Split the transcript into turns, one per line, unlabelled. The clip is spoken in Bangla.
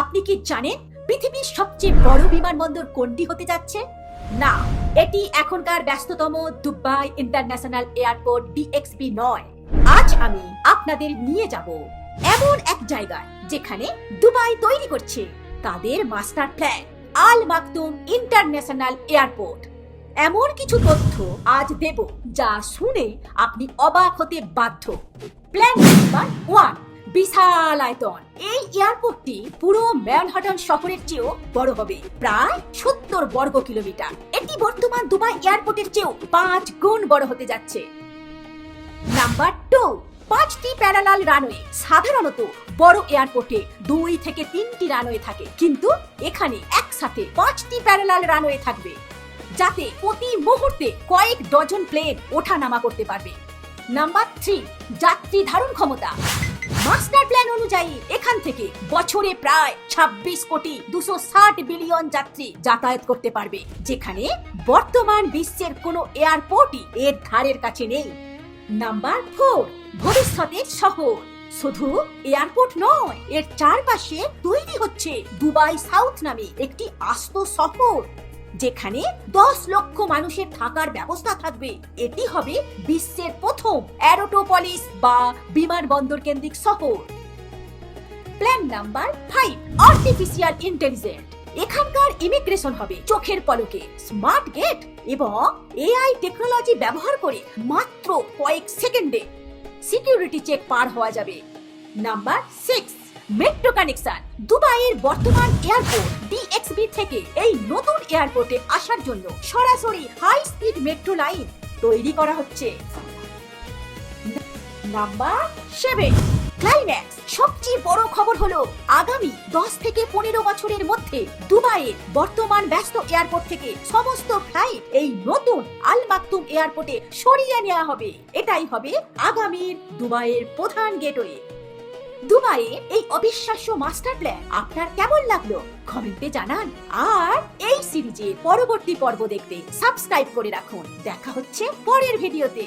আপনি কি জানেন পৃথিবীর সবচেয়ে বড় বিমানবন্দর কোনটি হতে যাচ্ছে? না, এটি এখনকার ব্যস্ততম দুবাই ইন্টারন্যাশনাল এয়ারপোর্ট ডিএক্সবি নয়। আজ আমি আপনাদের নিয়ে যাব এমন এক জায়গায় যেখানে দুবাই তৈরি করছে তাদের মাস্টার প্ল্যান আল মাকতুম ইন্টারন্যাশনাল এয়ারপোর্ট। এমন কিছু তথ্য আজ দেব যা শুনে আপনি অবাক হতে বাধ্য। প্ল্যান নাম্বার 1, বিশাল আয়তন। এই এয়ারপোর্টটি পুরো ম্যানহাটন শহরের চেয়েও বড় হবে, প্রায় 70 বর্গ কিলোমিটার। এটি বর্তমান দুবাই এয়ারপোর্টের চেয়েও 5 গুণ বড় হতে যাচ্ছে। নাম্বার 2, 5টি প্যারালাল রানওয়ে। সাধারণত বড় এয়ারপোর্টে 2 থেকে 3টি রানওয়ে থাকে, কিন্তু এখানে একসাথে 5টি প্যারালাল রানওয়ে থাকবে, যাতে প্রতি মুহূর্তে কয়েক ডজন প্লেন ওঠানামা করতে পারবে। নাম্বার 3, যাত্রী ধারণ ক্ষমতা। মাস্টার প্ল্যান অনুযায়ী এখান থেকে বছরে প্রায় 26 কোটি 260 বিলিয়ন যাত্রী যাতায়াত করতে পারবে, যেখানে বর্তমান বিশ্বের কোনো এয়ারপোর্টই এর ধারের কাছে নেই। নাম্বার 4, ভবিষ্যতের শহর। শুধু এয়ারপোর্ট নয়, এর চারপাশে তৈরি হচ্ছে দুবাই সাউথ নামে একটি আস্ত শহর, যেখানে 10 লক্ষ মানুষের থাকার ব্যবস্থা থাকবে। এটি হবে বিশ্বের প্রথম অ্যারোটোপলিস বা বিমানবন্দর কেন্দ্রিক শহর। Plan number 5, artificial intelligence. এখানকার ইমিগ্রেশন হবে চোখের পলকে। স্মার্ট গেট এবং এআই টেকনোলজি ব্যবহার করে মাত্র কয়েক সেকেন্ডে সিকিউরিটি চেক পার হওয়া যাবে। Number 6, metro connection. দুবাইয়ের বর্তমান এয়ারপোর্ট ডিএক্সবি থেকে এই নতুন এয়ারপোর্টে আসার জন্য সরাসরি হাই স্পিড মেট্রো লাইন তৈরি করা হচ্ছে। Number 7, climax. সবচেয়ে বড় খবর হলো আগামী 10 থেকে 15 বছরের মধ্যে দুবাইয়ের বর্তমান ব্যস্ত এয়ারপোর্ট থেকে সমস্ত ফ্লাইট এই নতুন আল মাকতুম এয়ারপোর্টে সরিয়ে নেওয়া হবে। এটাই হবে আগামীর দুবাইয়ের প্রধান গেটওয়ে। দুবাইয়ের এই অবিশ্বাস্য মাস্টার প্ল্যান আপনার কেমন লাগলো কমেন্টে জানান। আর এই সিরিজের পরবর্তী পর্ব দেখতে সাবস্ক্রাইব করে রাখুন। দেখা হচ্ছে পরের ভিডিওতে।